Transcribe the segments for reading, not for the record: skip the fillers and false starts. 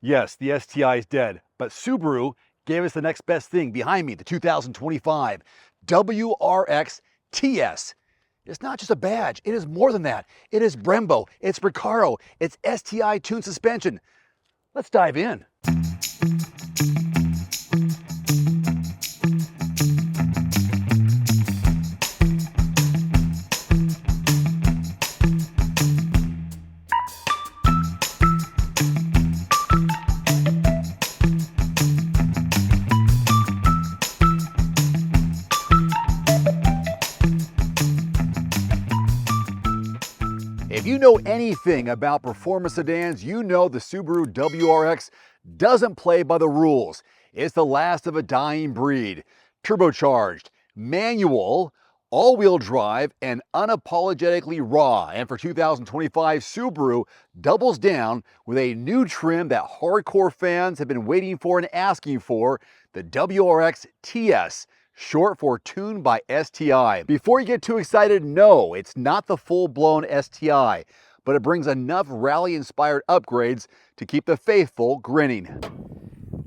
Yes, the STI is dead, but Subaru gave us the next best thing behind me, the 2025 WRX TS. It's not just a badge, it is more than that. It is Brembo, it's Recaro, it's STI tuned suspension. Let's dive in. If you know anything about performance sedans, you know the Subaru WRX doesn't play by the rules. It's the last of a dying breed. Turbocharged, manual, all-wheel drive, and unapologetically raw. And for 2025, Subaru doubles down with a new trim that hardcore fans have been waiting for and asking for, the WRX TS. Short for tuned by STI. Before you get too excited, no, it's not the full-blown STI, but it brings enough rally-inspired upgrades to keep the faithful grinning.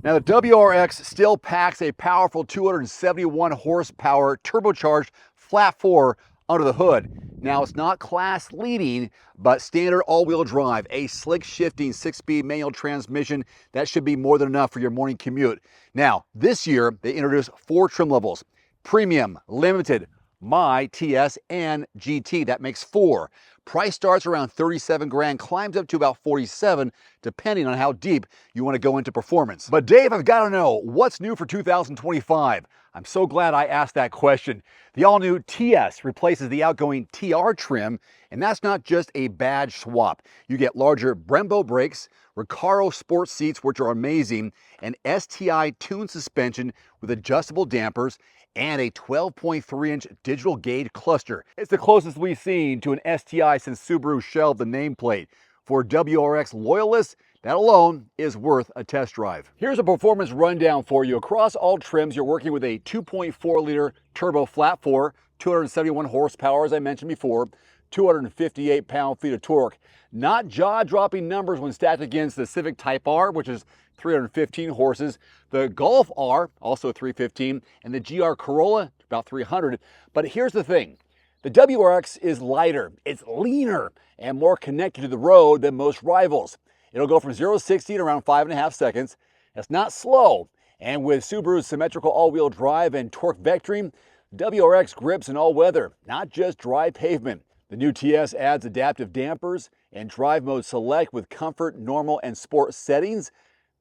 Now the WRX still packs a powerful 271 horsepower turbocharged flat 4 under the hood. Now it's not class leading, but standard all-wheel drive, a slick shifting 6-speed manual transmission, that should be more than enough for your morning commute. Now, this year they introduced 4 trim levels: Premium, Limited, My, TS, and GT. That makes 4. Price starts around 37 grand, climbs up to about 47, depending on how deep you want to go into performance. But Dave, I've got to know, what's new for 2025? I'm so glad I asked that question. The all-new TS replaces the outgoing TR trim, and that's not just a badge swap. You get larger Brembo brakes, Recaro sport seats, which are amazing, an STI tuned suspension with adjustable dampers, and a 12.3-inch digital gauge cluster. It's the closest we've seen to an STI since Subaru shelved the nameplate. For WRX loyalists, that alone is worth a test drive. Here's a performance rundown for you. Across all trims, you're working with a 2.4-liter turbo flat 4, 271 horsepower, as I mentioned before, 258 pound-feet of torque. Not jaw-dropping numbers when stacked against the Civic Type R, which is 315 horses, the Golf R, also 315, and the GR Corolla, about 300. But here's the thing. The WRX is lighter, it's leaner, and more connected to the road than most rivals. It'll go from 0 to 60 in around 5.5 seconds. That's not slow. And with Subaru's symmetrical all-wheel drive and torque vectoring, WRX grips in all weather, not just dry pavement. The new TS adds adaptive dampers and drive mode select with comfort, normal, and sport settings.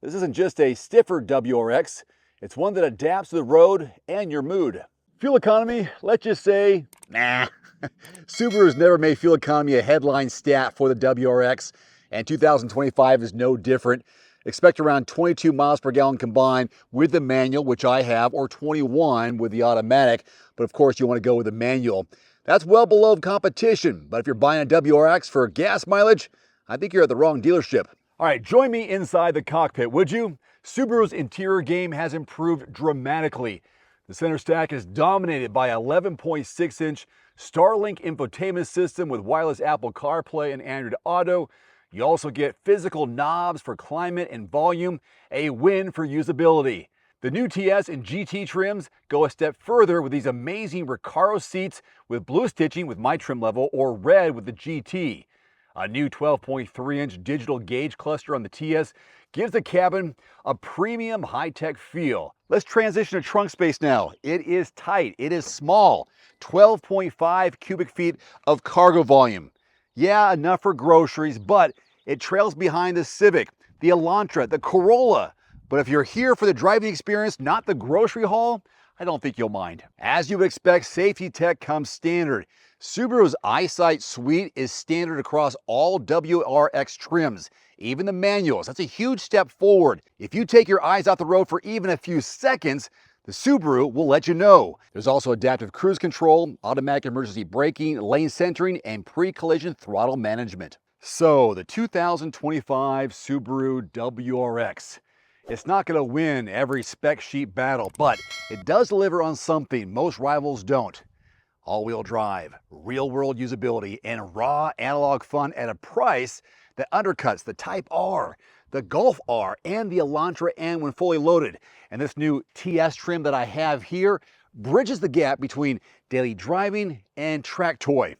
This isn't just a stiffer WRX, it's one that adapts to the road and your mood. Fuel economy, let's just say, nah. Subaru's never made fuel economy a headline stat for the WRX, and 2025 is no different. Expect around 22 miles per gallon combined with the manual, which I have, or 21 with the automatic, but of course you want to go with the manual. That's well below competition, but if you're buying a WRX for gas mileage, I think you're at the wrong dealership. All right, join me inside the cockpit, would you? Subaru's interior game has improved dramatically. The center stack is dominated by an 11.6-inch Starlink infotainment system with wireless Apple CarPlay and Android Auto. You also get physical knobs for climate and volume, a win for usability. The new TS and GT trims go a step further with these amazing Recaro seats with blue stitching with my trim level, or red with the GT. A new 12.3-inch digital gauge cluster on the TS gives the cabin a premium high-tech feel. Let's transition to trunk space now. It is tight, it is small, 12.5 cubic feet of cargo volume. Yeah, enough for groceries, but it trails behind the Civic, the Elantra, the Corolla. But if you're here for the driving experience, not the grocery haul, I don't think you'll mind. As you would expect, safety tech comes standard. Subaru's EyeSight suite is standard across all WRX trims, even the manuals. That's a huge step forward. If you take your eyes off the road for even a few seconds, the Subaru will let you know. There's also adaptive cruise control, automatic emergency braking, lane centering, and pre-collision throttle management. So, the 2025 Subaru WRX. It's not going to win every spec sheet battle, but it does deliver on something most rivals don't. All-wheel drive, real-world usability, and raw analog fun at a price that undercuts the Type R, the Golf R and the Elantra N when fully loaded. And this new TS trim that I have here bridges the gap between daily driving and track toy.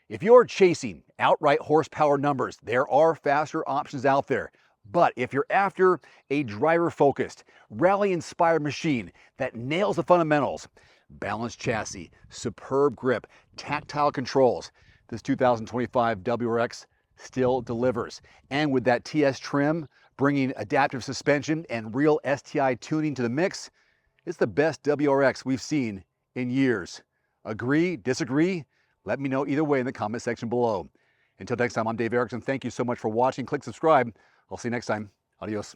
If you're chasing outright horsepower numbers, there are faster options out there. But if you're after a driver-focused, rally-inspired machine that nails the fundamentals, balanced chassis, superb grip, tactile controls, this 2025 WRX still delivers. And with that TS trim, bringing adaptive suspension and real STI tuning to the mix, it's the best WRX we've seen in years. Agree, disagree? Let me know either way in the comment section below. Until next time, I'm Dave Erickson. Thank you so much for watching. Click subscribe. I'll see you next time. Adios.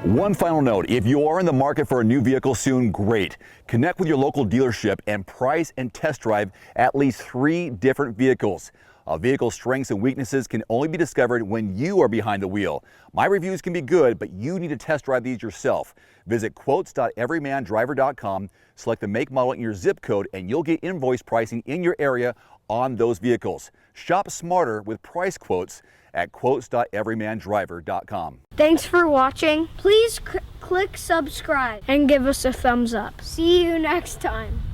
One final note, if you are in the market for a new vehicle soon, great. Connect with your local dealership and price and test drive at least 3 different vehicles. A vehicle's strengths and weaknesses can only be discovered when you are behind the wheel. My reviews can be good, but you need to test drive these yourself. Visit quotes.everymandriver.com, select the make, model, and your zip code, and you'll get invoice pricing in your area on those vehicles. Shop smarter with price quotes at quotes.everymandriver.com. Thanks for watching. Please click subscribe and give us a thumbs up. See you next time.